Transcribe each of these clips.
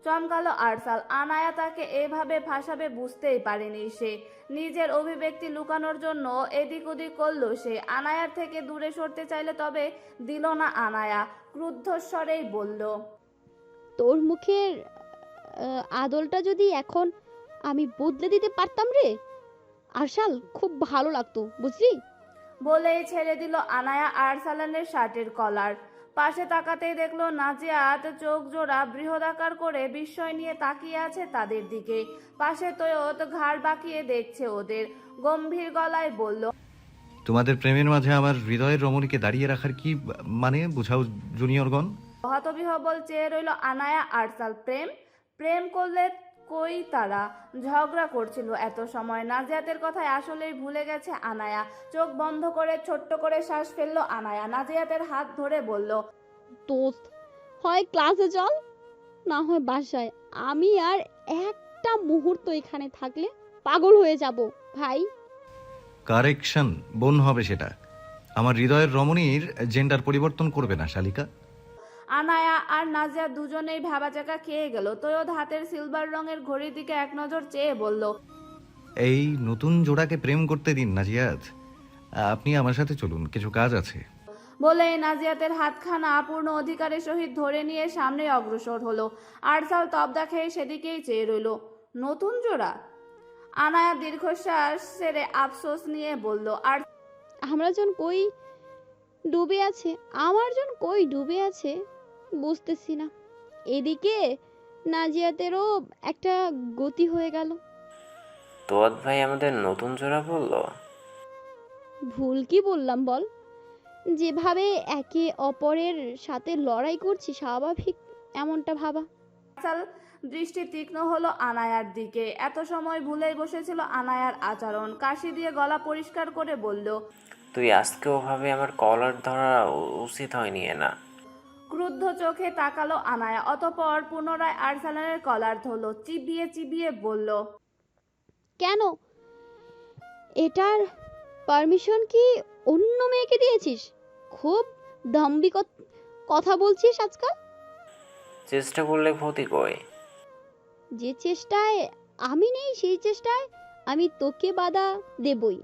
চমকালো আরসাল। আনায়া তাকে এভাবে ফাঁসাবে বুঝতেই পারেনি সে। নিজের অভিব্যক্তি লুকানোর জন্য এদিক ওদিক করলো সে। আনায়ার থেকে দূরে সরতে চাইলে তবে দিল না আনায়া। ক্রুদ্ধস্বরেই বলল, তোর মুখের আদলটা যদি এখন আমি বদলে দিতে পারতাম রে আরশাল, খুব ভালো লাগতো বুঝলি। বলেই ছেড়ে দিল আনায়া আরসালানের শার্টের কলার। পাশে তাকাতেই দেখলো নাজিয়াত চোখ জোড়া বৃহদাকার করে বিস্ময় নিয়ে তাকিয়ে আছে তাদের দিকে। পাশে তৈয়দ ঘাড় বাঁকিয়ে দেখছে ওদের। গম্ভীর গলায় বলল, তোমাদের প্রেমের মাঝে আমার হৃদয়ের রমণীকে দাঁড়িয়ে রাখার কি মানে বুঝাও জুনিয়রগণ? হতবিহ্বল চেয়ে রইল আনায়া আরসাল। প্রেম প্রেম করলে কই তারা ঝগড়া করছিল এত সময়। নাজিয়াতের কথায় আসলেই ভুলে গেছে আনায়া। চোখ বন্ধ করে ছোট্ট করে শ্বাস ফেললো আনায়া। নাজিয়াতের হাত ধরে বলল, দোস্ত, হয় ক্লাসে চল, না হয় বাসায়। আমি আর একটা মুহূর্ত এখানে থাকলে পাগল হয়ে যাব ভাই। কারেকশন, বোন হবে সেটা। আমার হৃদয়ের রমণীর জেন্ডার পরিবর্তন করবে না শালিকা। আনায়া আর নাজিয়া দুজনেই ভ্যাবাচাকা খেয়ে গেল। তৈয়দ হাতের সিলভার রঙের ঘড়ির দিকে এক নজর চেয়ে বলল, এই নতুন জোড়াকে প্রেম করতে দিন নাজিয়াত। আপনি আমার সাথে চলুন, কিছু কাজ আছে। বলে নাজিয়াতের হাতখানা পূর্ণ অধিকারের সহিত ধরে নিয়ে সামনে অগ্রসর হলো। আরসাল তবদা খেয়ে সেদিকেই চেয়ে রইল। নতুন জোড়া? আনায়া দীর্ঘশ্বাস ছেড়ে আফসোস নিয়ে বলল, আর আমরা জন কই ডুবে আছে, আমার জন কই ডুবে আছে বুঝতেছি না। এদিকে নাজিয়াতেরও একটা গতি হয়ে গেল। তোয়াদ ভাই আমাদের নতুন জোড়া বললো? ভুল কি বললাম বল? যেভাবে একে অপরের সাথে লড়াই করছি স্বাভাবিক এমনটা ভাবা। আরসাল দৃষ্টি তীক্ষ্ণ হলো আনায়ার দিকে। এত সময় ভুলেই বসেছিল আনায়ার আচরণ। কাশি দিয়ে গলা পরিষ্কার করে বলল, তুই আজকে ওভাবে আমার কলার ধরা উচিত হয়নি না। ক্রুদ্ধ চোখে তাকালো আনায়া। অতঃপর পুনরায় আরসালানের কলার ধরল। চিবিয়ে চিবিয়ে বলল, কেন? এটার পারমিশন কি অন্য মেয়েকে দিয়েছিস? খুব দাম্ভিক কথা বলছিস আজকাল। চেষ্টা করলে ক্ষতি কই? যে চেষ্টায় আমি নেই সেই চেষ্টায় আমি তোকে বাধা দেবই।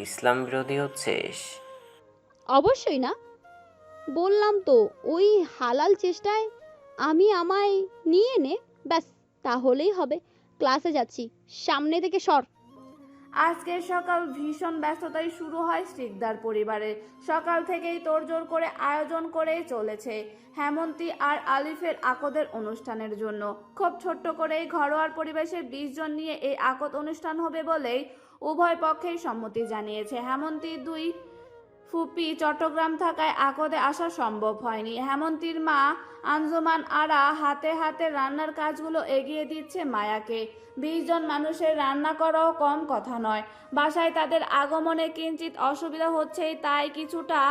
ইসলাম বিরোধী হচ্ছিস? অবশ্যই না, বললাম তো ওই হালাল চেষ্টায় আমি আমায় নিয়ে নে, ব্যাস তাহলেই হবে। ক্লাসে যাচ্ছি, সামনে থেকে সর। আজকের সকাল ভীষণ ব্যস্ততায় শুরু হয় শিকদার পরিবারে। সকাল থেকেই তোড়জোড় করে আয়োজন করেই চলেছে হেমন্তী আর আলিফের আকদের অনুষ্ঠানের জন্য। খুব ছোট্ট করেই ঘরোয়ার পরিবেশে 20 জন নিয়ে এই আকদ অনুষ্ঠান হবে বলেই উভয় পক্ষেই সম্মতি জানিয়েছে। হেমন্তীর দুই ফুপি চট্টগ্রাম থাকায় আকদে আসা সম্ভব হয়নি। হেমন্তীর মা আঞ্জুমান আরা হাতে হাতে রান্নার কাজগুলো এগিয়ে দিচ্ছে মায়াকে। 20 জন মানুষের রান্না করাও কম কথা নয়। বাসায় তাদের আগমনে কিঞ্চিত অসুবিধা হচ্ছেই, তাই কিছুটা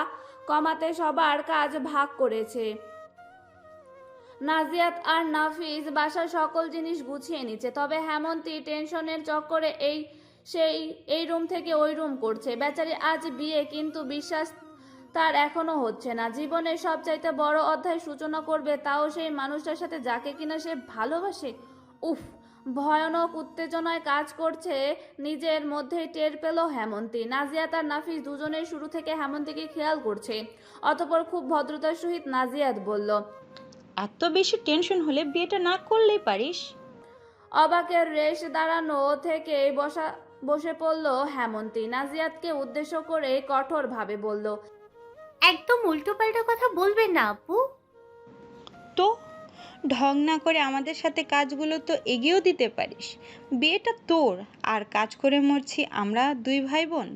কমাতে সবার কাজ ভাগ করেছে। নাজিয়াত আর নাফিস বাসার সকল জিনিস গুছিয়ে নিচ্ছে। তবে হেমন্তী টেনশনের চক্করে এই রুম থেকে ওই রুম করছে। বেচারি আজ বিয়ে, কিন্তু বিশ্বাস তার এখনো হচ্ছে না। জীবনের সবচাইতে বড় অধ্যায় সূচনা করবে, তাও সেই মানুষটার সাথে যাকে কিনা সে ভালোবাসে। উফ, ভয়ানক উত্তেজনায় কাজ করছে নিজের মধ্যেই টের পেল হেমন্তী। নাজিয়াত আর নাফিস দুজনেই শুরু থেকে হেমন্তীকে খেয়াল করছে। অতঃপর খুব ভদ্রতার সহিত নাজিয়াত বলল, এত বেশি টেনশন হলে বিয়েটা না করলেই পারিস। অবাকের রেশ দাঁড়ানো থেকে বসে পড়ল হেমন্তী। নাজিয়াতকে উদ্দেশ্য করে কঠোরভাবে বলল, একদম উল্টোপাল্টা কথা বলবেন না আপু। তো ঢং না করে আমাদের সাথে কাজগুলো তো এগিয়েও দিতে পারিস। বিয়েটা তোর, আর কাজ করে মরছি আমরা দুই ভাই বোন।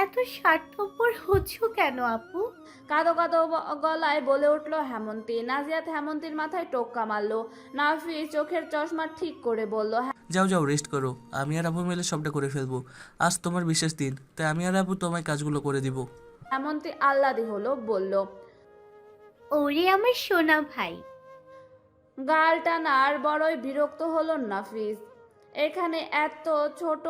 এত স্বার্থপর হচ্ছ কেন আপু? কাঁদো কাঁদো গলায় বলে উঠল হেমন্তী। নাজিয়াত হেমন্তীর মাথায় টোক্কা মারল। নাফিস চোখের চশমা ঠিক করে বলল, যাও যাও, রেস্ট করো। আমি আর আবু মিলে সবটা করে ফেলবো। আজ তোমার বিশেষ দিন, তাই আমি আর আবু তোমায় কাজগুলো করে দিব। হেমন্তী আহ্লাদি হলো, বলল, ওরে আমার সোনা ভাই। গাল টানার বড়ই বিরক্ত হলো নাফিস। এখানে এত ছোট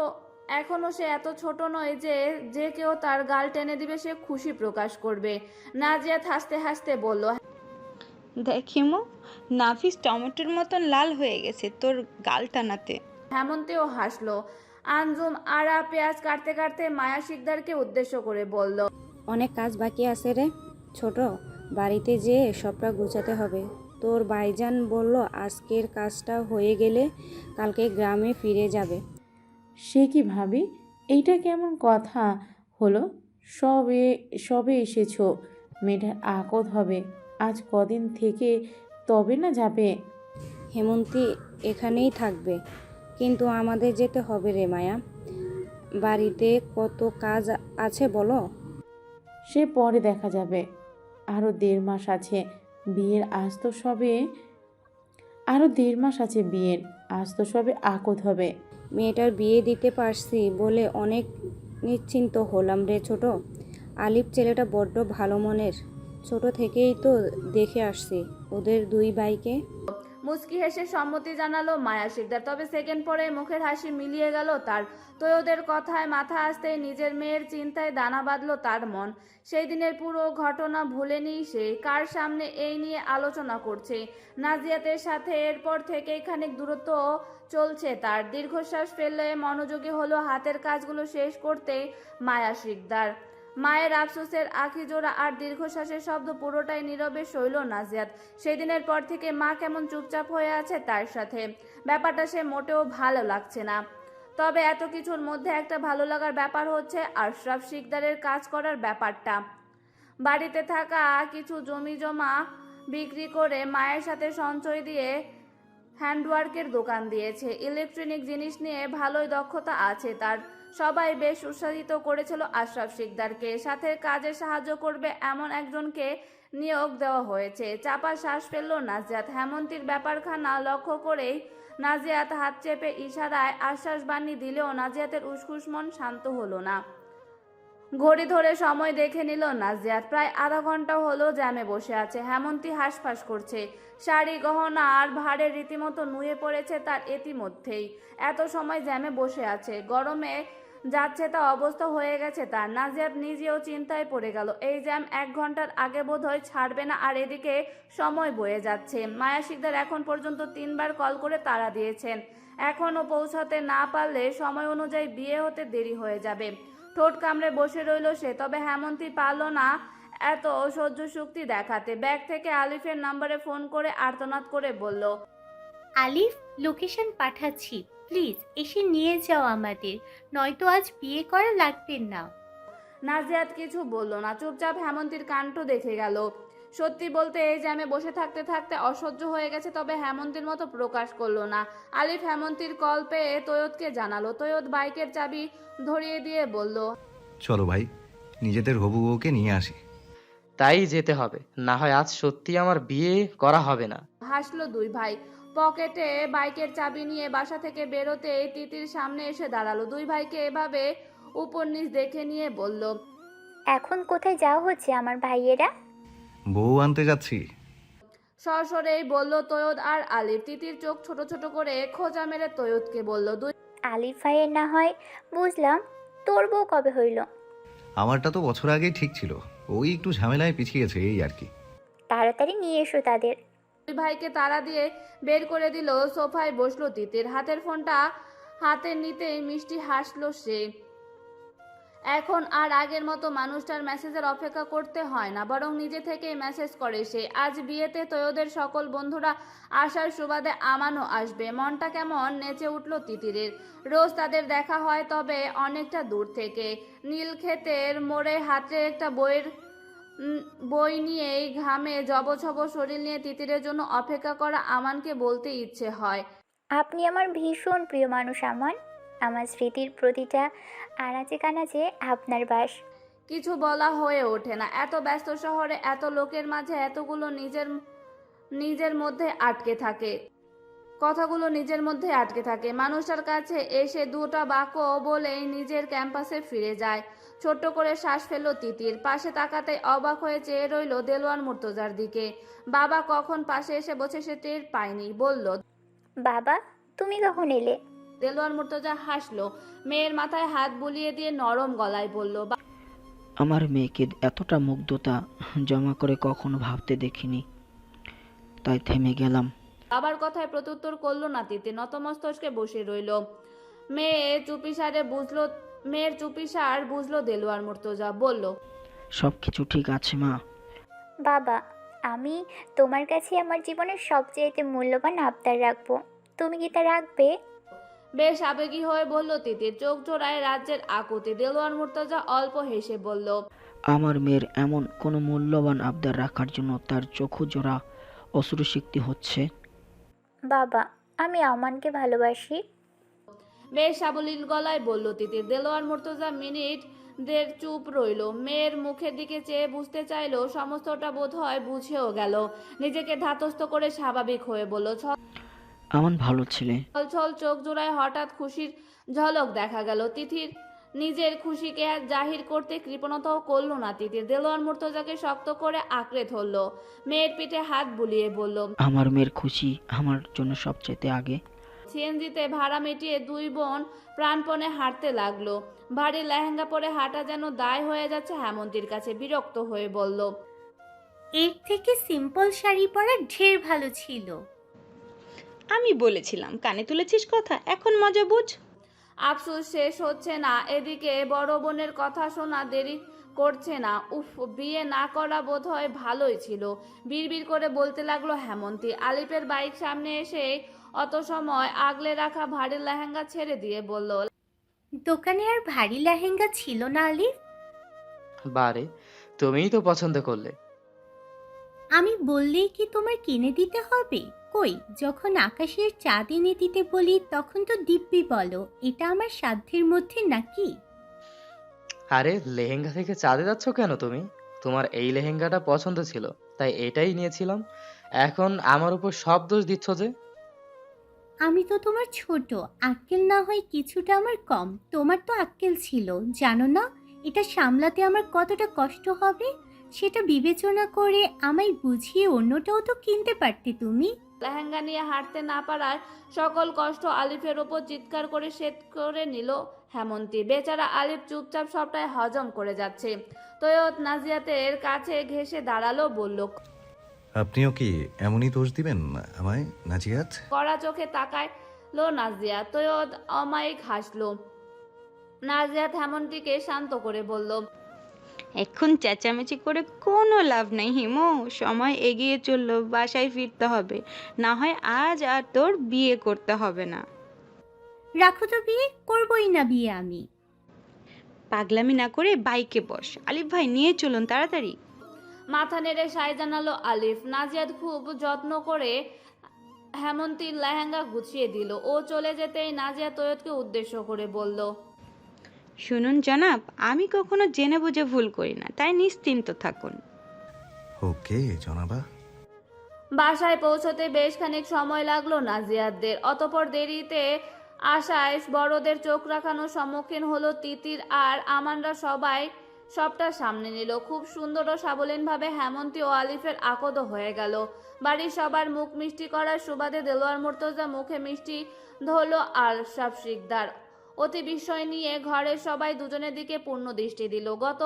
এখনো সে এত ছোট নয় যে যে কেউ তার গাল টেনে দিবে সে খুশি প্রকাশ করবে। নাজিয়াত হাসতে হাসতে বলল, দেখিমো, নাফিস টমেটোর মতন লাল হয়ে গেছে তোর গাল টানাতে। হেমন্তীও হাসলো। আঞ্জুম আরা পেঁয়াজ কাটতে কাটতে মায়া শিকদারকে উদ্দেশ্য করে বলল, অনেক কাজ বাকি আছে রে ছোট, বাড়িতে যেয়ে সবটা গুছাতে হবে। তোর ভাইজান বলল আজকের কাজটা হয়ে গেলে কালকে গ্রামে ফিরে যাবে। সে কি ভাবি, এইটা কেমন কথা হলো? সবে সবে এসেছো, মেয়েটার আকদ হবে আজ কদিন থেকে, তবে না যাবে। হেমন্তী এখানেই থাকবে, কিন্তু আমাদের যেতে হবে রে মায়া। বাড়িতে কত কাজ আছে বলো? সে পরে দেখা যাবে, আরও 1.5 মাস আছে বিয়ের, আজ তো সবে আকদ হবে। মেয়েটার বিয়ে দিতে পারছি বলে অনেক নিশ্চিন্ত হলাম রে ছোট। আলিফ ছেলেটা বড্ড ভালো মনের, ছোট থেকেই তো দেখে আসছি ওদের 2 ভাইকে। মুচকি হেসে সম্মতি জানালো মায়া শিকদার। তবে সেকেন্ড পরে মুখের হাসি মিলিয়ে গেল তার। তৈয়দের কথায় মাথা আসতেই নিজের মেয়ের চিন্তায় দানা বাঁধল তার মন। সেই দিনের পুরো ঘটনা ভুলেনি সে। কার সামনে এই নিয়ে আলোচনা করছে? নাজিয়াতের সাথে এরপর থেকেই খানিক দূরত্ব চলছে তার। দীর্ঘশ্বাস ফেললে মনোযোগী হলো হাতের কাজগুলো শেষ করতে মায়া শিকদার। মায়ের আফসোসের আঁখি জোড়া আর দীর্ঘশ্বাসের শব্দ পুরোটাই নীরবে সইল নাজিয়াত। সেদিনের পর থেকে মা কেমন চুপচাপ হয়ে আছে তার সাথে। ব্যাপারটা সে মোটেও ভালো লাগছে না। তবে এত কিছুর মধ্যে একটা ভালো লাগার ব্যাপার হচ্ছে আশরাফ শিকদারের কাজ করার ব্যাপারটা। বাড়িতে থাকা কিছু জমি জমা বিক্রি করে মায়ের সাথে সঞ্চয় দিয়ে হ্যান্ডওয়ার্কের দোকান দিয়েছে। ইলেকট্রনিক জিনিস নিয়ে ভালোই দক্ষতা আছে তার। সবাই বেশ উৎসাহিত করেছিল আশরাফ শিকদারকে। সাথে কাজে সাহায্য করবে এমন একজনকে নিয়োগ দেওয়া হয়েছে। চাপা শ্বাস ফেলল নাজিয়াত। হেমন্তীর ব্যাপারখানা লক্ষ্য করেই নাজিয়াত হাত চেপে ইশারায় আশ্বাস বাণী দিলেও নাজিয়াতের উসখুস মন শান্ত হলো না। ঘড়ি ধরে সময় দেখে নিল নাজিয়াত। প্রায় আধা ঘন্টা হলো জ্যামে বসে আছে। হেমন্তী হাঁসফাঁস করছে। শাড়ি গহনা আর ভাড়ে রীতিমতো নুয়ে পড়েছে তার ইতিমধ্যেই। এত সময় জ্যামে বসে আছে, গরমে যাচ্ছে তা অবস্থা হয়ে গেছে তার। নাজিয়াত নিজেও চিন্তায় পড়ে গেল। এই জ্যাম 1 ঘন্টার আগে বোধহয় ছাড়বে না, আর এদিকে সময় বয়ে যাচ্ছে। মায়া শিকদার এখন পর্যন্ত 3 বার কল করে তাড়া দিয়েছেন। এখনও পৌঁছাতে না পারলে সময় অনুযায়ী বিয়ে হতে দেরি হয়ে যাবে। ঠোঁট কামড়ে বসে রইল সে। তবে হেমন্তী পারল না এত সহ্য শক্তি দেখাতে। ব্যাগ থেকে আলিফের নম্বরে ফোন করে আর্তনাদ করে বলল, আলিফ, লোকেশন পাঠাচ্ছি, প্লিজ এসে নিয়ে যাও আমাদের, নয়তো আজ বিয়ে করা লাগবে না। নাজিয়াত কিছু বলল না, চুপচাপ হেমন্তীর কাণ্ড দেখে গেল। সত্যি বলতে এই জ্যামে বসে থাকতে থাকতে অসহ্য হয়ে গেছে। তবে হেমন্তীর মতো প্রকাশ করলো না। আলিফ হেমন্তীর কল পেয়ে তৈয়দকে জানালো। তৈয়দ বাইকের চাবি ধরিয়ে দিয়ে বলল, চলো ভাই, নিজেদের হবু বউকে নিয়ে আসি। তাই যেতে হবে, না হয় আজ সত্যি আমার বিয়ে করা হবে না। হাসলো 2 ভাই। পকেটে বাইকের চাবি নিয়ে বাসা থেকে বেরোতেই তিতির সামনে এসে দাঁড়ালো। 2 ভাইকে এভাবে উপর-নিচ দেখে নিয়ে বলল, এখন কোথায় যাওয়া হচ্ছে আমার ভাইয়েরা? বউ আনতে যাচ্ছি। সরসরেই বলল তৈয়দ আর আলিফ। তিতির চোখ ছোট ছোট করে খোঁজা মেরে তৈয়দকে বলল, আলিফ ভাইয়ের না হয় বুঝলাম, তোর বউ কবে হইল? আমারটা তো বছর আগেই ঠিক ছিল, ওই একটু ঝামেলায় পিছিয়েছে এই আর কি। তাড়াতাড়ি নিয়ে এসো তাদের। 2 ভাইকে তাড়া দিয়ে বের করে দিল। সোফায় বসলো তিতির। হাতের ফোনটা হাতে নিতেই মিষ্টি হাসলো সে। এখন আর আগের মতো মানুষটার মেসেজের অপেক্ষা করতে হয় না, বরং নিজে থেকেই মেসেজ করে সে। আজ বিয়েতে তৈয়দের সকল বন্ধুরা আসার সুবাদে আমানও আসবে। মনটা কেমন নেচে উঠল তিতিরের। রোজ তাদের দেখা হয়, তবে অনেকটা দূর থেকে। নীলক্ষেতের মোড়ে হাতে একটা বই নিয়েই ঘামে জবছব শরীর নিয়ে তিতিরের জন্য অপেক্ষা করা আমানকে বলতে ইচ্ছে হয়, আপনি আমার ভীষণ প্রিয় মানুষ আমান। আমার স্মৃতির প্রতিটা আনাচে কানাচে আপনার বাস। কিছু বলা হয়ে ওঠে না। এত ব্যস্ত শহরে এত লোকের মাঝে এতগুলো নিজের মধ্যে আটকে থাকে। কথাগুলো নিজের মধ্যে আটকে থাকে। মানুষটার কাছে এসে 2টা বাক্য বলেই নিজের ক্যাম্পাসে ফিরে যায়। ছোট্ট করে শ্বাস ফেলল তিতির। পাশে তাকাতে অবাক হয়ে চেয়ে রইল দেলোয়ার মুর্তজার দিকে। বাবা কখন পাশে এসে বসে সে টের পায়নি। বলল, বাবা তুমি কখন এলে? দেলোয়ার মুর্তজা হাসলো। মেয়ের মাথায় হাত বুলিয়ে দিয়ে নরম গলায় বলল, আমার মেয়েকে এতটা মুগ্ধতা জমা করে কখনো ভাবতে দেখিনি। তাই থেমে গেলাম। বাবার কথায় প্রত্যুত্তর করলো না তিতির, নতমস্তকে বসে রইল। মেয়ের চুপিসার বুঝলো দেলোয়ার মুর্তজা, বলল, সব কিছু ঠিক আছে মা। বাবা, আমি তোমার কাছে আমার জীবনের সবচেয়ে মূল্যবান আবদার রাখবো, তুমি কি তা রাখবে? বেশ আবেগী হয়ে বলল তিতির, চোখ জোড়ায় রাজ্যের আকুতি। দেলোয়ার মুর্তজা অল্প হেসে বলল, আমার মেয়ের এমন কোনো মূল্যবান আবদার রাখার জন্য তার চক্ষু জোড়া অশ্রুসিক্তি হচ্ছে। বাবা, আমি আমানকে ভালোবাসি। বেশ সাবলীল গলায় বলল তিতির। দেলোয়ার মুর্তজা মিনিট দেড় চুপ রইল। মেয়ের মুখের দিকে চেয়ে বুঝতে চাইলো, সমস্তটা বোধ হয় বুঝেও গেল। নিজেকে ধাতস্থ করে স্বাভাবিক হয়ে বলল, আমার ভালো ছেলে। ছল চোখ জোড়ায় হঠাৎ খুশির ঝলক দেখা গেল। তিথির নিজের খুশিকে আর জাহির করতে কৃপণতাও করল না তিতির। দেলোয়ার মুর্তজাকে শক্ত করে আঁকড়ে ধরল, মেয়ের পিঠে হাত বুলিয়ে বলল, আমার মেয়ের খুশি আমার জন্য সবচেয়ে আগে। সিএনজিতে ভাড়া মিটিয়ে দুই বোন প্রাণপণে হাঁটতে লাগলো। ভারী লেহেঙ্গা পরে হাঁটা যেন দায় হয়ে যাচ্ছে হেমন্তীর কাছে। বিরক্ত হয়ে বলল, এর থেকে সিম্পল শাড়ি পরা ঢের ভালো ছিল। আমি বলেছিলাম কানে তুলেছিস কথা, এখন মজা বুঝ। আফসোস শেষ হচ্ছে না, এদিকে বড় বোনের কথা শোনা দেরি করছে না। উফ, বিয়ে না করা বোধ হয় ভালোই ছিল, বিড়বিড় করে বলতে লাগলো হেমন্তী। আলিফের বাইক সামনে এসে অত সময় আগলে রাখা ভারী লেহেঙ্গা ছেড়ে দিয়ে বলল, দোকানে আর ভারী লেহেঙ্গা ছিল না আলিফ? বারে, তুমিই তো পছন্দ করলে। আমি বললেই কি তোমার কিনে দিতে হবে? কই, যখন আকাশের চাঁদ এনে দিতে বলি তখন তো দিব্যি বলো, এটা আমার সাধ্যের মধ্যে নাকি? আরে লেহেঙ্গা থেকে চাঁদে যাচ্ছ কেন তুমি? তোমার এই লেহেঙ্গাটা পছন্দ ছিল তাই এটাই নিয়েছিলাম। এখন আমার উপর সব দোষ দিচ্ছ যে? আমি তো তোমার ছোট, আক্কেল না হয় কিছুটা আমার কম। তোমার তো আক্কেল ছিল, জানো না এটা সামলাতে আমার কতটা কষ্ট হবে? সেটা বিবেচনা করে আমায় বুঝিয়ে অন্যটাও তো কিনতে পারতে তুমি। লেহেঙ্গা নিয়ে হাঁটতে না পারার সকল কষ্ট আলিফের ওপর চিৎকার করে শেষ করে নিল হেমন্তী। বেচারা আলিফ চুপচাপ সবটাই হজম করে যাচ্ছে। তৈয়দ নাজিয়াতের কাছে ঘেঁষে দাঁড়ালো, বলল, আপনিও কি এমনই দোষ দিবেন আমায় নাজিয়াত? কড়া চোখে তাকালো নাজিয়া। তৈয়দ অমায়িক হাসলো। নাজিয়াত হেমন্তীকে শান্ত করে বলল, এখন চেঁচামেচি করে কোনো লাভ নেই হিমু, সময় এগিয়ে চললো, বাসায় ফিরতে হবে, না হয় আজ আর তোর বিয়ে করতে হবে না। রাখো তো, বিয়ে করবই না বিয়ে আমি। পাগলামি না করে বাইকে বস, আলিফ ভাই নিয়ে চলুন তাড়াতাড়ি। মাথা নেড়ে সায় জানালো আলিফ। নাজিয়াত খুব যত্ন করে হেমন্তীর লেহেঙ্গা গুছিয়ে দিল। ও চলে যেতেই নাজিয়া তৈয়দকে উদ্দেশ্য করে বলল, শুনুন জনাব, আমি কখনো জেনে বুঝে ভুল করি না, তাই নিশ্চিন্ত থাকুন। ওকে জনাবা। বাসায় পৌঁছতে বেশ খানিক সময় লাগলো নাজিয়াতদের। অতঃপর দেরিতে আশায় বড়দের চোখ রাখানোর সম্মুখীন হলো তিতির আর আমানরা। সবটা সামনে নিল। খুব সুন্দর ও সাবলীনভাবে হেমন্তী ও আলিফের আকদও হয়ে গেল। বাড়ির সবার মুখ মিষ্টি করার সুবাদে দেলোয়ার মুর্তজা মুখে মিষ্টি ধরল আশরাফ শিকদার। অতি বিস্ময় নিয়ে ঘরের সবাই দুজনের দিকে পূর্ণ দৃষ্টি দিল। গত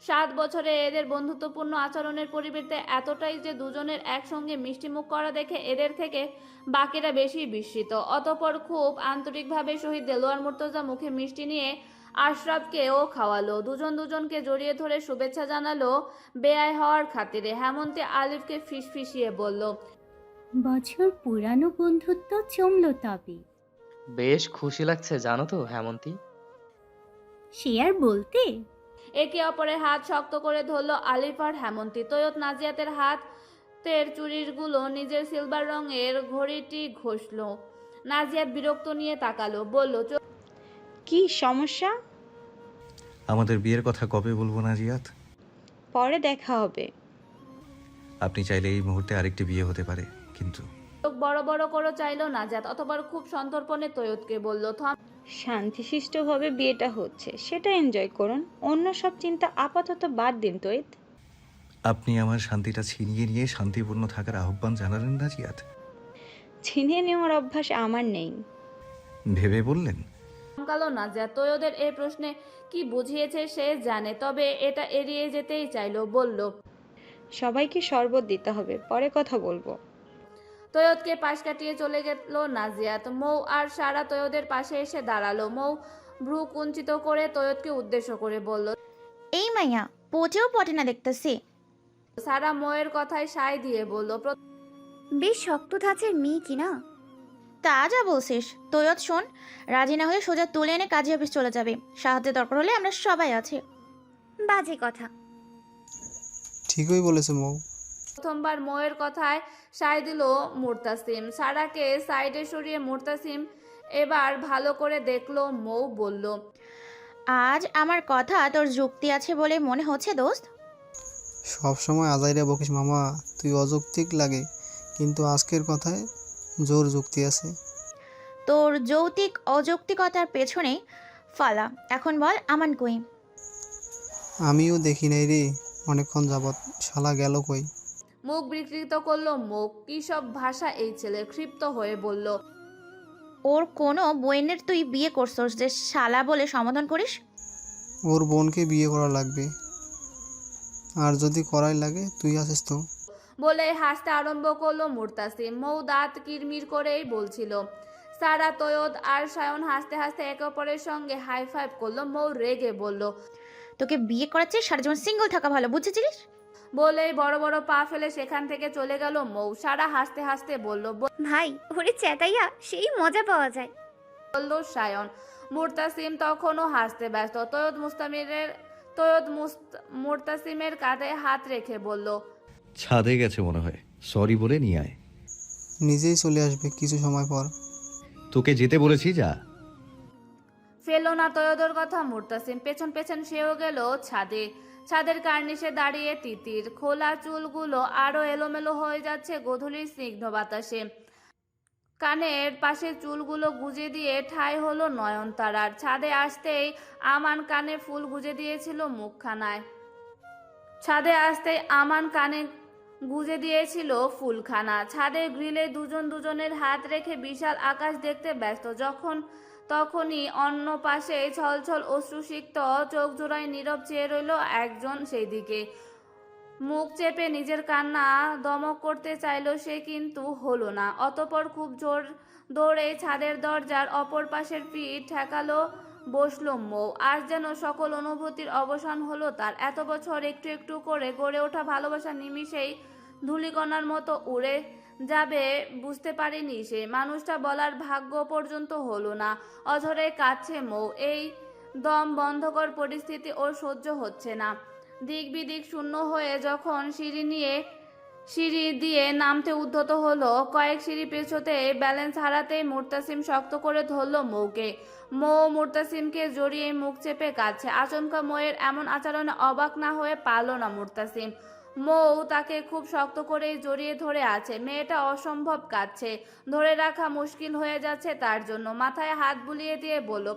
7 বছরে এদের বন্ধুত্বপূর্ণ আচরণের পরিবর্তে এতটাই যে দুজনের একসঙ্গে মিষ্টিমুখ করা দেখে এদের থেকে বাকিরা বেশি বিস্মিত। অতঃপর খুব আন্তরিকভাবে শহীদ দেলোয়ার মুর্তজা মুখে মিষ্টি নিয়ে আশরাফকেও খাওয়ালো। দুজনকে জড়িয়ে ধরে শুভেচ্ছা জানালো বেয়াই হওয়ার খাতিরে। হেমন্তী আলিফকে ফিসফিসিয়ে বলল, বছর পুরানো বন্ধুত্ব জমলো তবে। বেশ খুশি লাগছে জানো তো হেমন্তী। সে আর বলতে। একে অপরের হাত শক্ত করে ধরলো আলিফ আর হেমন্তী। তৈয়দ নাজিয়াতের হাতের চুড়িগুলো নিজের সিলভার রঙের ঘড়িটি ঘষলো। নাজিয়াত বিরক্ত নিয়ে তাকালো, বলল, কি সমস্যা? আমাদের বিয়ের কথা কবে বলবো নাজিয়াত? পরে দেখা হবে। আপনি চাইলে এই মুহূর্তে আরেকটি বিয়ে হতে পারে, কিন্তু চোখ বড় বড় করে চাইলো নাজাত। অতঃপর খুব সন্তর্পণে তৈয়দকে বলল, শান্তিশিষ্টভাবে বিয়েটা হচ্ছে সেটা এনজয় করুন, অন্য সব চিন্তা আপাতত বাদ দিন তৈয়দ। আপনি আমার শান্তিটা ছিনিয়ে নিয়ে শান্তিপূর্ণ থাকার আহ্বান জানালেন নাজিয়াত। ছিনিয়ে নেওয়ার অভ্যাস আমার নেই। ভেবে বললেন? কালো নাজিয়াত তৈয়দের এই প্রশ্নে কি বুঝিয়েছে সে জানে, তবে এটা এড়িয়ে যেতেই চাইলো। বলল, সবাইকে শরবত দিতে হবে, পরে কথা বলবো। তৈয়দকে পাশ কাটিয়ে চলে গেল নাজিয়াত। মৌ আর সারা তৈয়দের পাশে এসে দাঁড়ালো। মৌ ভ্রু কুঞ্চিত করে তৈয়দকে উদ্দেশ্য করে বলল, এই মাইয়া পচেও পটে না দেখতেছি। সারা মৌয়ের কথায় সায় দিয়ে বলল, বেশ শক্ত ধাঁচের মেয়ে কিনা। তা যা বলছিস। তৈয়দ শোন, রাজি না হয়ে সোজা তুলে এনে কাজী অফিস চলে যাবে। সাহায্যের দরকার হলে আমরা সবাই আছি। বাজে কথা। ঠিকই বলেছে মৌ। প্রথমবার মৌয়ের কথায় সায় দিল মুরতাসিম। সারাকে সাইডে সরিয়ে মুরতাসিম এবার ভালো করে দেখলো। মৌ বলল, আজ আমার কথা তোর যুক্তি আছে বলে মনে হচ্ছে দোস্ত। সব সময় আজাইরা বকিস মামা, তুই অযৌক্তিক লাগে, কিন্তু আজকের কথায় জোর যুক্তি আছে। তোর যৌক্তিক অযৌক্তিকতার পেছনে ফালা। এখন বল আমান কই? আমিও দেখি নাই রে অনেকক্ষণ যাবৎ, শালা গেল কই? মুখ বিকৃত করলো মুখ। কি সব ভাষা এই ছেলে! ক্ষিপ্ত হয়ে বলল, ওর কোনো বোনের তুই বিয়ে করছস যে শালা বলে সমাধান করিস? ওর বোনকে বিয়ে করা লাগবে, আর যদি করাই লাগে তুই আছিস তো। বলে হাসতে আরম্ভ করলো মুরতাসিম। মৌ দাঁত কিরমির করেই বলছিল। সারা, তৈয়দ আর সায়ন হাসতে হাসতে একে অপরের সঙ্গে হাই ফাইভ করলো। মৌ রেগে বলল, তোকে বিয়ে করাচ্ছে সারা জীবন সিঙ্গেল থাকা ভালো, বুঝেছিস? বলেই বড় বড় পা ফেলে সেখান থেকে চলে গেল মৌ। সারা হাসতে হাসতে বলল, ভাই ওরে চেটাইয়া সেই মজা পাওয়া যায়। বলল সায়ন। মুরতাসিম তখনও হাসতে ব্যস্ত। মুরতাসিমের কাঁধে হাত রেখে বলল, ছাদে গেছে মনে হয়, সরি বলে নিয়ে আয়। নিজেই চলে আসবে কিছু সময় পর। তোকে যেতে বলেছি, যা। ফেলো না তৈয়দর কথা মুরতাসিম। পেছন পেছন সেও গেল ছাদে। ছাদের কার্নিশে দাঁড়িয়ে তিতির। খোলা চুলগুলো আরো এলোমেলো হয়ে যাচ্ছে গোধূলির স্নিগ্ধ বাতাসে। কানের পাশে চুলগুলো গুজে দিয়ে ঠাঁই হলো নয়নতারার। ছাদে আসতেই আমান কানে ফুল গুজে দিয়েছিল মুখখানায়। গুজে দিয়েছিল ফুলখানা। ছাদের গ্রিলে দুজন দুজনের হাত রেখে বিশাল আকাশ দেখতে ব্যস্ত। তখনই অন্য পাশে ছলছল অশ্রুসিক্ত চোখ জোড়ায় নীরব চেয়ে রইল একজন সেই দিকে। মুখ চেপে নিজের কান্না দমক করতে চাইল সে, কিন্তু হলো না। অতঃপর খুব জোর দৌড়ে ছাদের দরজার অপর পাশের পিঠ ঠেকালো, বসলো মৌ। আজ যেন সকল অনুভূতির অবসান হলো তার। এত বছর একটু একটু করে গড়ে ওঠা ভালোবাসা নিমিষেই ধূলিকণার মতো উড়ে যাবে বুঝতে পারেনি সে। মানুষটা বলার ভাগ্য পর্যন্ত হলো না। অঝরে কাঁদছে মৌ। এই দম বন্ধকর পরিস্থিতি ওর সহ্য হচ্ছে না। দিক বিদিক শূন্য হয়ে যখন সিঁড়ি দিয়ে নামতে উদ্যত হলো, কয়েক সিঁড়ি পেছোতে ব্যালেন্স হারাতেই মুরতাসিম শক্ত করে ধরল মৌকে। মৌ মুরতাসিমকে জড়িয়ে মুখ চেপে কাঁদছে। আচমকা মৌয়ের এমন আচরণে অবাক না হয়ে পারল না মুরতাসিম। মৌ তাকে খুব শক্ত করেই জড়িয়ে ধরে আছে। মেয়েটা অসম্ভব কাঁদছে, ধরে রাখা মুশকিল হয়ে যাচ্ছে তার জন্য। মাথায় হাত বুলিয়ে দিয়ে বলল,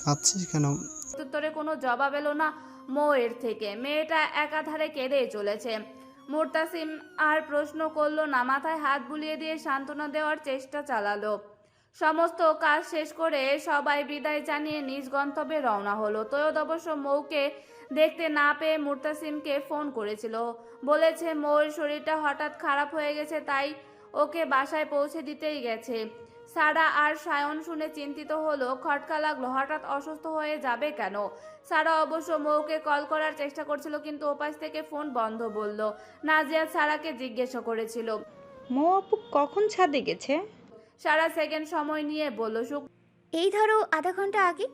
কাঁদছিস কেন? প্রত্যুত্তরে কোনো জবাব এলো না মৌয়ের থেকে। মেয়েটা একাধারে কেঁদেই চলেছে। মুরতাসিম আর প্রশ্ন করলো না, মাথায় হাত বুলিয়ে দিয়ে সান্ত্বনা দেওয়ার চেষ্টা চালালো। সমস্ত কাজ শেষ করে সবাই বিদায় জানিয়ে নিজ গন্তব্যে রওনা হলো। তৈয়দ অবশ্য মৌকে দেখতে না পেয়ে মুরতাসিমকে ফোন করেছিল। বলেছে মৌয়ের শরীরটা হঠাৎ খারাপ হয়ে গেছে, তাই ওকে বাসায় পৌঁছে দিতেই গেছে। সারা আর সায়ন শুনে চিন্তিত হলো। খটকা লাগলো, হঠাৎ অসুস্থ হয়ে যাবে কেন? সারা অবশ্য মৌকে কল করার চেষ্টা করছিল, কিন্তু ওপাশ থেকে ফোন বন্ধ বলল। নাজিয়াত সারাকে জিজ্ঞাসা করেছিল, মৌ আপু কখন ছাদে গেছে? সারা সেকেন্ড সময় নিয়ে বলল, এই ধরো আধা ঘন্টা আগে।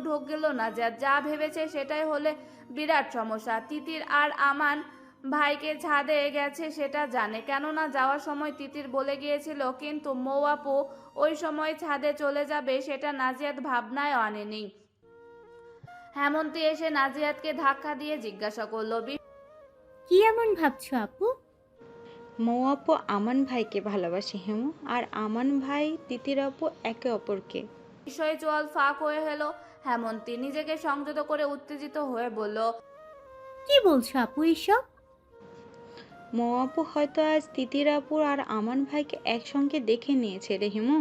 ঢোক গেল নাজিয়াত। যা ভেবেছে সেটাই হলে বিরাট সমস্যা। তিতির আর আমান ভাইকে ছাদে গেছে সেটা জানে, কেননা যাওয়ার সময় তিতির বলে গিয়েছিল। কিন্তু মৌ আপু ওই সময় ছাদে চলে যাবে সেটা নাজিয়াত ভাবনায় আনেনি। হেমন্তী এসে নাজিয়াতকে ধাক্কা দিয়ে জিজ্ঞাসা করলো, কি এমন ভাবছো আপু? মৌ আপু আমান ভাইকে ভালোবাসে হেমু, আর আমান ভাই তিতির আপু একে অপরকে। বিষয় চোয়াল ফাঁক হয়ে হলো হেমন্তী। নিজেকে সংযত করে উত্তেজিত হয়ে বলল, কি বলছো আপু এসব? মৌ আপু হয়তো আজ তিতির আপুর আর আমান ভাইকে একসঙ্গে দেখে নিয়েছে রে হিমু।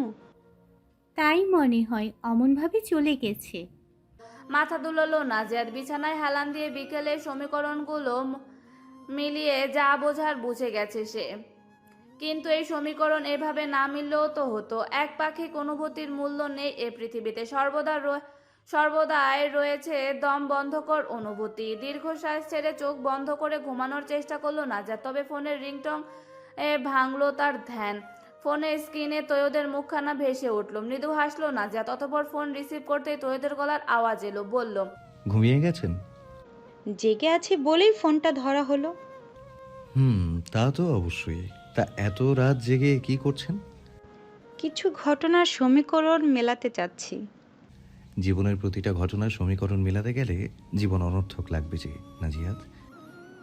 তাই মনে হয়, অমনভাবে চলে গেছে। মাথা দুলালো নাজিয়াত। বিছানায় হেলান দিয়ে বিকেলে সমীকরণগুলো মিলিয়ে যা বোঝার বুঝে গেছে সে। কিন্তু এই সমীকরণ এভাবে না মিললেও তো হতো। এক পাক্ষিক অনুভূতির মূল্য নেই এ পৃথিবীতে, সর্বদাই রয়েছে দম বন্ধকর অনুভূতি। দীর্ঘশ্বাস ছেড়ে চোখ বন্ধ করে ঘুমানোর চেষ্টা করলো নাজাত, তবে ফোনের রিংটং ভাঙলো তার ধ্যান। ফোনের স্ক্রিনে তৈয়দের মুখখানা ভেসে উঠল। মৃদু হাসলো নাজাত, অতঃপর ফোন রিসিভ করতেই তৈয়দের গলার আওয়াজ এলো। বলল, ঘুমিয়ে গেছেন? জেগে আছি বলেই ফোনটা ধরা হলো। তা তো অবশ্যই। তা এত রাত জেগে কি করছেন? কিছু ঘটনার সমীকরণ মেলাতে চাচ্ছি। জীবনের প্রতিটা ঘটনার সমীকরণ মেলাতে গেলে জীবন অনর্থক লাগবে যে নাজিয়াত।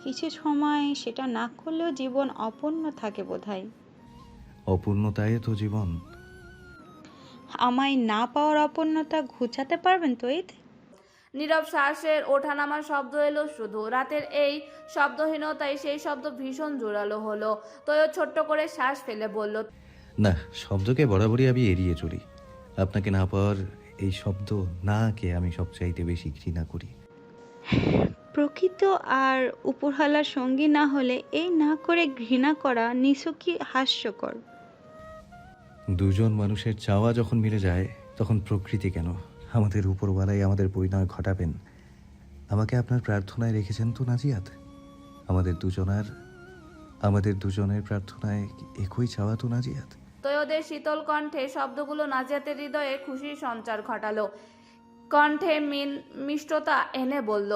কিছু সময় সেটা না করলেও জীবন অপূর্ণ থাকে বোধহয়। অপূর্ণতায় তো জীবন। আমায় না পাওয়ার অপূর্ণতা ঘুচাতে পারবেন তৈত? নীরব শ্বাসের ওঠানামার শব্দ এলো শুধু। রাতের এই শব্দহীনতায় সেই শব্দ ভীষণ জোরালো হলো। তৈয়দ ছোট্ট করে শ্বাস ফেলে বলল, না, শব্দকে বরাবরই আমি এড়িয়ে চলি। আপনাকে না পাওয়ার এই শব্দ নাকে আমি সবচাইতে বেশি ঘৃণা করি। প্রকৃত আর উপরহালার সঙ্গী না হলে এই না করে ঘৃণা করা নিছকই হাস্যকর। দুজন মানুষের চাওয়া যখন মিলে যায় তখন প্রকৃতি কেন, আমাদের উপরওয়ালাই আমাদের পরিণয় ঘটাবেন। আমাকে আপনার প্রার্থনায় রেখেছেন তো নাজিয়াত? আমাদের দুজনের প্রার্থনায় একই চাওয়া তো নাজিয়াত? তৈয়দের শীতল কণ্ঠে শব্দগুলো নাজিয়াতের হৃদয়ে খুশির সঞ্চার ঘটালো। কণ্ঠে মিষ্টতা এনে বলল,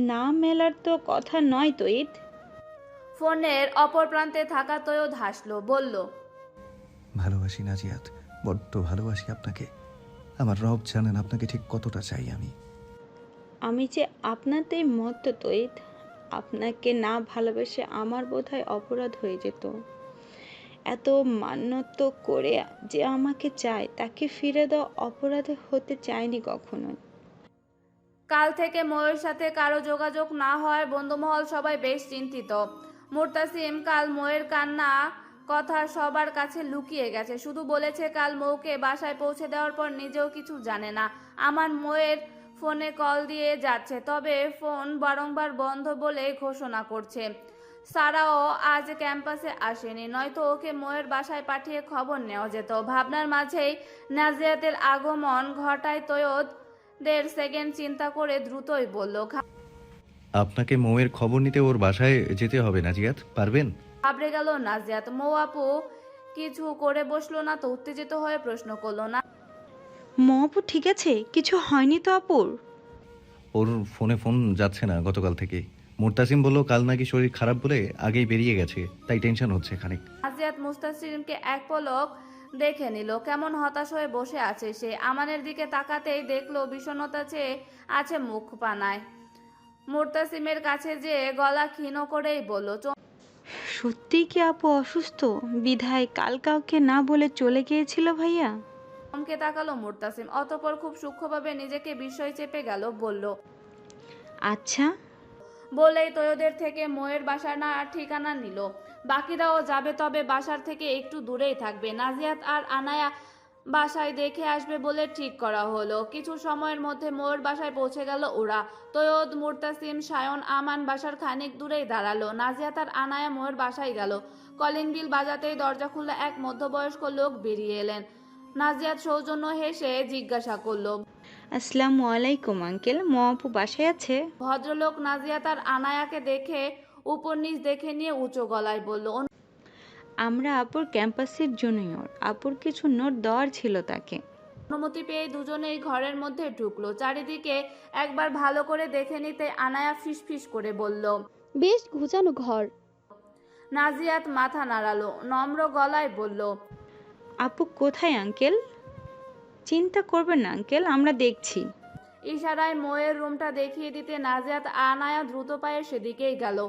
না মেলার তো কথা নয় তৈত। ফোনের অপর প্রান্তে থাকা তৈয়দ হাসলো, বলল, ভালোবাসি নাজিয়াত, বড্ড ভালোবাসি আপনাকে। আমার রব জানেন আপনাকে ঠিক কতটা চাই আমি। আমি যে আপনাতেই মত তৈত। আপনাকে না ভালোবেসে আমার বোধহয় অপরাধ হয়ে যেত। এত মান্যত করে যে আমাকে চায় তাকে ফিরে দাও অপরাধে হতে চাইনি কখনো। কাল থেকে ময়ের সাথে কারো যোগাযোগ না হয় বন্ধুমহল সবাই বেশ চিন্তিত। মুরতাসিম কাল ময়ের কান্না কথা সবার কাছে লুকিয়ে গেছে, শুধু বলেছে কাল মৌকে বাসায় পৌঁছে দেওয়ার পর নিজেও কিছু জানে না। আমার ময়ের ফোনে কল দিয়ে যাচ্ছে, তবে ফোন বারংবার বন্ধ বলে ঘোষণা করছে। সারাও আজ ক্যাম্পাসে আসেনি, নয়তো ওকে ময়ের বাসায় পাঠিয়ে খবর নেওয়া যেত। ভাবনার মাঝেই নাজিয়াতের আগমন ঘটায় তৈয়দ 1.5 সেকেন্ড চিন্তা করে দ্রুতই বলল, আপনাকে মৌয়ের খবর নিতে ওর বাসায় যেতে হবে নাজিয়াত, পারবেন? ঘাবড়ে গেল নাজিয়াত। মৌ আপু কিছু করে বসলো না তো, উত্তেজিত হয়ে প্রশ্ন করলো, না আপু ঠিক আছে? কিছু হয়নি তো আপুর? ওর ফোন যাচ্ছে না গতকাল থেকে। মুরতাসিম বলল কাল নাকি শরীর খারাপ বলে আগেই বেরিয়ে গেছে, তাই টেনশন হচ্ছে খানিক। নাজিয়াত মুস্তাসিমকে এক পলক দেখে নিল, কেমন হতাশ হয়ে বসে আছে সে। আমানের দিকে তাকাতেই দেখলো বিষণ্ণতা চেয়ে আছে মুখ পানায়। মুরতাসিমের কাছে যে গলা ক্ষীণ করেই বলল, সত্যি কি আপু অসুস্থ? বিধায় কাল কাউকে না বলে চলে গিয়েছিল ভাইয়া? চমকে তাকালো মুরতাসিম, অতঃপর খুব সূক্ষ্মভাবে নিজেকে বিস্ময় চেপে গেল, বলল, আচ্ছা। বলেই তৈয়দের থেকে ময়ের বাসার ঠিকানা নিল। বাকিরাও যাবে, তবে বাসার থেকে একটু দূরেই থাকবে। নাজিয়াত আর আনায়া বাসায় দেখে আসবে বলে ঠিক করা হলো। কিছু সময়ের মধ্যে ময়ের বাসায় পৌঁছে গেল ওরা। তৈয়দ, মুরতাসিম, সায়ন, আমান বাসার খানিক দূরেই দাঁড়ালো। নাজিয়াত আর আনায়া ময়ের বাসায় গেল। কলিং বিল বাজাতেই দরজা খুলে এক মধ্যবয়স্ক লোক বেরিয়ে এলেন। নাজিয়াত সৌজন্য হেসে জিজ্ঞাসা করলো, আসসালামু আলাইকুম আঙ্কেল, আপু বাসায় আছে? ভদ্রলোক নাজিয়াত আর আনায়াকে দেখে উপর নিচ দেখে নিয়ে উঁচু গলায় বলল, আমরা আপুর ক্যাম্পাসের জুনিয়র। আপুর কিছু নোট দেওয়ার ছিল তাকে। অনুমতি পেয়ে দুজনেই ঘরের মধ্যে ঢুকলো। চারিদিকে একবার ভালো করে দেখে নিতে আনায়া ফিসফিস করে বলল, বেশ ঘুচানো ঘর। নাজিয়াত মাথা নাড়ালো, নম্র গলায় বলল, আপু কোথায় আঙ্কেল? চিন্তা করবেন না আঙ্কেল, আমরা দেখছি। ইশারায় ময়ের রুমটা দেখিয়ে দিতে নাজিয়াত আনায়া দ্রুত পায়ে সেদিকেই গেল।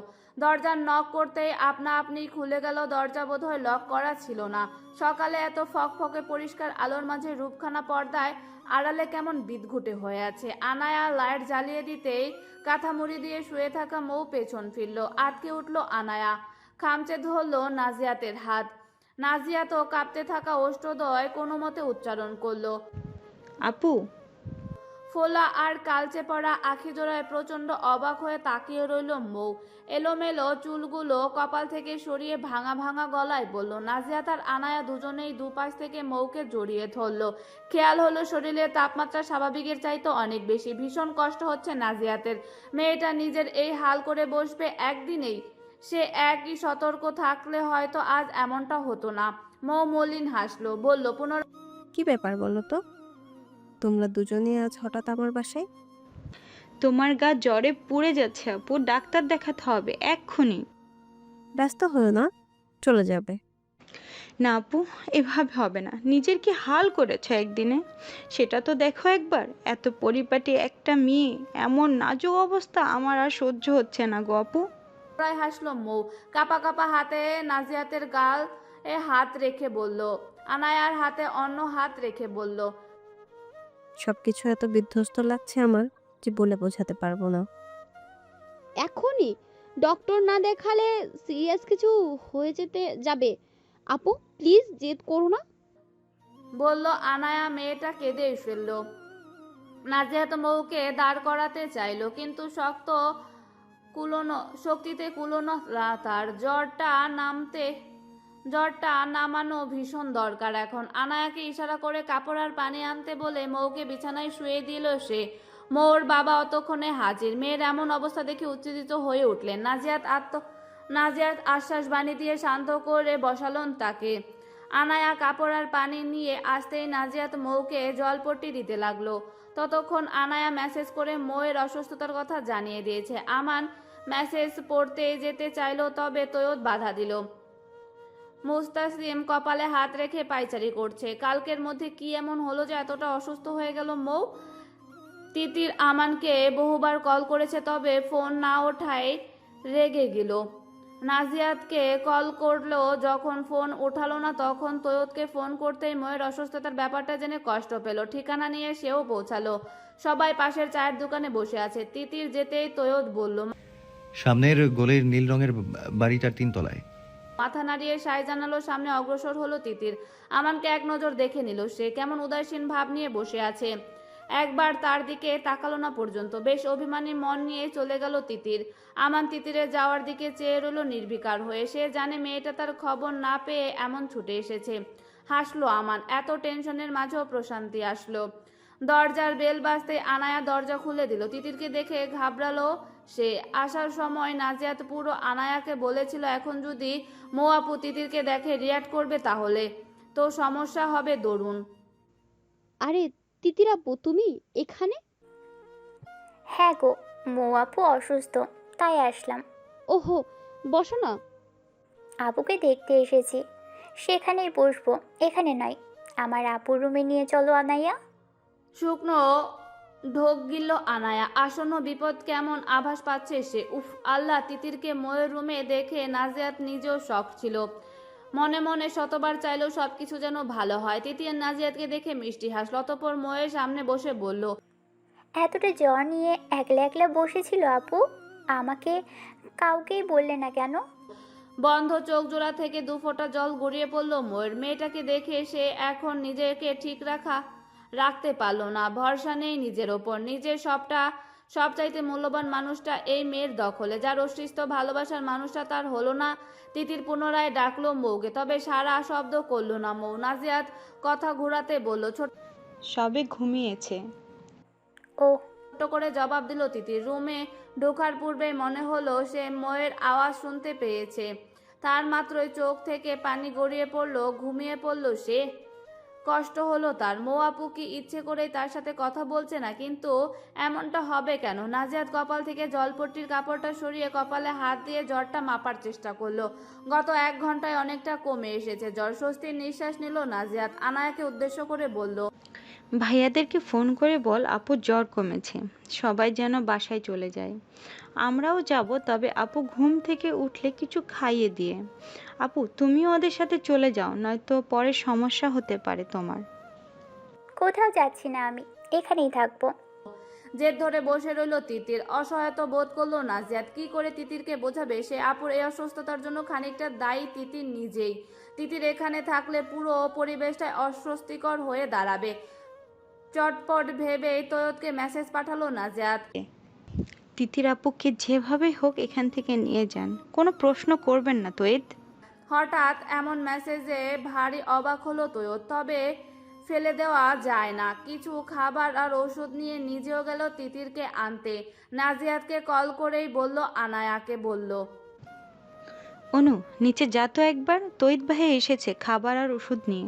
দরজার নক করতেই আপনা আপনি খুলে গেল দরজা, বোধহয় লক করা ছিল না। সকালে এত ফকফকে পরিষ্কার আলোর মাঝে রূপখানা পর্দায় আড়ালে কেমন বিদঘুটে হয়ে আছে। আনায়া লাইট জ্বালিয়ে দিতেই কাঁথা মুড়ি দিয়ে শুয়ে থাকা মৌ পেছন ফিরল। আটকে উঠল আনায়া, খামচে ধরল নাজিয়াতের হাত। নাজিয়াতও কাঁপতে থাকা অষ্টদয় কোনো মতে উচ্চারণ করলো, আপু। ফোলা আর কালচে পড়া আখি জোড়ায় প্রচণ্ড অবাক হয়ে তাকিয়ে রইল মৌ। এলোমেলো চুলগুলো কপাল থেকে সরিয়ে ভাঙা ভাঙা গলায় বলল। নাজিয়াত আর আনায়া দুজনেই দুপাশ থেকে মৌকে জড়িয়ে ধরল। খেয়াল হলো শরীরের তাপমাত্রা স্বাভাবিকের চাইতে অনেক বেশি। ভীষণ কষ্ট হচ্ছে নাজিয়াতের। মেয়েটা নিজের এই হাল করে বসবে একদিনেই। সে একই সতর্ক থাকলে হয়তো আজ এমনটা হতো না। মৌ মলিন হাসলো, বলল কি ব্যাপার বলো তো, তোমরা দুজনে আজ হঠাৎ আমার বাসায়? তোমার গা জ্বরে পুড়ে যাচ্ছে আপু, ডাক্তার দেখাতে হবে এক্ষুনি। ব্যস্ত হয়েও না, চলে যাবে। না আপু, এভাবে হবে না। নিজের কি হাল করেছো একদিনে, সেটা তো দেখো একবার। এত পরিপাটি একটা মেয়ে, এমন নাজুক অবস্থা আমার আর সহ্য হচ্ছে না গো আপু। প্রায় হাসলো মৌ। কাপা কাপা হাতে নাজিয়াতের গাল হাত রেখে বলল। আনায়ার হাতে অন্য হাত রেখে বলল। সবকিছু এত বিধ্বস্ত লাগছে আমার যে বলে বোঝাতে পারবো না। এখনই ডক্টর না দেখালে সিরিয়াস কিছু হয়ে যেতে যাবে। আপু প্লিজ জেদ করো না। বলল আনায়া। মেয়েটা কেঁদে ফেলল। নাজিয়াত মৌকে দাঁড় করাতে চাইলো, কিন্তু শক্তিতে কুলোনো তার। জ্বরটা নামানো ভীষণ দরকার এখন। আনায়াকে ইশারা করে কাপড় আর পানি আনতে বলে মৌকে বিছানায় শুয়ে দিল সে। মৌর বাবা অতক্ষণে হাজির। মেয়ের এমন অবস্থা দেখে উত্তেজিত হয়ে উঠলেন। নাজিয়াত আশ্বাস বাণী দিয়ে শান্ত করে বসালেন তাকে। আনায়া কাপড় আর পানি নিয়ে আসতেই নাজিয়াত মৌকে জলপট্টি দিতে লাগলো। ততক্ষণ আনায়া মেসেজ করে মৌয়ের অসুস্থতার কথা জানিয়ে দিয়েছে। আমান মেসেজ পড়তে যেতে চাইলো, তবে তৈয়দ বাধা দিল। মুস্তাসিম কপালে হাত রেখে পায়চারি করছে। কালকের মধ্যে কি এমন হলো যে এতটা অসুস্থ হয়ে গেল মৌ? তিতির আমানকে বহুবার কল করেছে, তবে ফোন না ওঠায় রেগে গেল। নাজিয়াতকে কল করলো, যখন ফোন ওঠালো না তখন তৈয়দকে ফোন করতেই ময়ের অসুস্থতার ব্যাপারটা জেনে কষ্ট পেল। ঠিকানা নিয়ে সেও পৌঁছালো। সবাই পাশের চায়ের দোকানে বসে আছে। তিতির যেতেই তৈয়দ বলল। সামনের গোলের নীল রঙের বাড়িটার 3 তলায়। মাথা নাড়িয়ে সায় জানালো। সামনে অগ্রসর হলো তিতির। আমানকে এক নজর দেখে নিল। সে কেমন উদাসীন ভাব নিয়ে বসে আছে। একবার তার দিকে তাকালো না পর্যন্ত। বেশ অভিমানী মন নিয়ে চলে গেল তিতির। আমান তিতিরের যাওয়ার দিকে চেয়ে রইল নির্বিকার হয়ে। সে জানে মেয়েটা তার খবর না পেয়ে এমন ছুটে এসেছে। হাসলো আমান। এত টেনশনের মাঝেও প্রশান্তি আসলো। দরজার বেল বাজতে আনায়া দরজা খুলে দিল। তিতিরকে দেখে ঘাবড়ালো সে। আসার সময় নাজিয়াত পুরো আনায়াকে বলেছিল, এখন যদি মৌ আপু তিতিরকে দেখে রিয়াক্ট করবে তাহলে তো সমস্যা হবে দরুন। আরে তিতির আপু তুমি এখানে? হ্যাঁ গো, মৌ আপু অসুস্থ, তাই আসলাম। ওহো, বসো না। আপুকে দেখতে এসেছি, সেখানেই বসবো, এখানে নয়। আমার আপুর রুমে নিয়ে চলো আনাইয়া। শুকনো ঢোক গিলল আনায়া। আসন্ন বিপদ কেমন আভাস পাচ্ছে সে। উফ আল্লাহ! তিতিরকে ময়ের রুমে দেখে নাজিয়াত নিজেও শক ছিল। মনে মনে শতবার চাইলেও সবকিছু যেন ভালো হয়। তিতির নাজিয়াতকে দেখে মিষ্টি হাসল। অতঃপর ময়ের সামনে বসে বলল, এতটা জ্বর নিয়ে একলা একলা বসেছিল আপু, আমাকে কাউকেই বললে না কেন? বন্ধ চোখ জোড়া থেকে 2 ফোঁটা জল গড়িয়ে পড়ল ময়ের। মেয়েটাকে দেখে সে এখন নিজেকে ঠিক রাখতে পারল না। ভরসা নেই নিজের ওপর। নিজের সবচাইতে মূল্যবান মানুষটা এই মেয়ের দখলে। যার অস্তিত্ব ভালোবাসার মানুষটা তার হলো না। তিতির পুনরায় ডাকলো মৌকে, তবে সারা শব্দ করলো না মৌ। নাজিয়াত কথা ঘুরাতে বলল, সবে ঘুমিয়েছে। ও, ছোট্ট করে জবাব দিল তিতির। রুমে ঢোকার পূর্বেই মনে হলো সে ময়ের আওয়াজ শুনতে পেয়েছে। তার মাত্রই চোখ থেকে পানি গড়িয়ে পড়ল। ঘুমিয়ে পড়ল সে। কষ্ট হলো তার। মৌ আপু কি ইচ্ছে করেই তার সাথে কথা বলছে না? কিন্তু এমনটা হবে কেন? নাজিয়াত কপাল থেকে জলপট্টির কাপড়টা সরিয়ে কপালে হাত দিয়ে জ্বরটা মাপার চেষ্টা করলো। গত 1 ঘন্টায় অনেকটা কমে এসেছে জ্বর। স্বস্তির নিঃশ্বাস নিল নাজিয়াত। আনায়াকে উদ্দেশ্য করে বলল, ভাইয়াদেরকে ফোন করে বল আপুর জ্বর কমেছে, সবাই যেন বাসায় চলে যায়। আমরাও যাব, তবে আপু ঘুম থেকে উঠলে কিছু খাইয়ে দিয়ে। আপু তুমিও ওদের সাথে চলে যাও, নয়তো পরে সমস্যা হতে পারে তোমার। কোথাও যাচ্ছি না আমি, এখানেই থাকবো। জেদ ধরে বসে রইল তিতির। অসহায়তা বোধ করলো নাজিয়াত। কি করে তিতিরকে বোঝাবে সে আপুর এই অসুস্থতার জন্য খানিকটা দায়ী তিতির নিজেই। তিতির এখানে থাকলে পুরো পরিবেশটাই অস্বস্তিকর হয়ে দাঁড়াবে। চটপট ভেবেই তৈয়দকে মেসেজ পাঠালো নাজিয়াত। তিতির আপুকে যেভাবে হোক এখান থেকে নিয়ে যান, কোনো প্রশ্ন করবেন না তৈদ। হঠাৎ এমন মেসেজে ভারী অবাক হলো তৈয়দ, তবে ফেলে দেওয়া যায় না। কিছু খাবার আর ওষুধ নিয়ে নিজেও গেল তিতিরকে আনতে। নাজিয়াতকে কল করেই বলল, আনায়াকে বলল, অনু নিচে যা তো একবার, তৈদ ভাই এসেছে খাবার আর ওষুধ নিয়ে।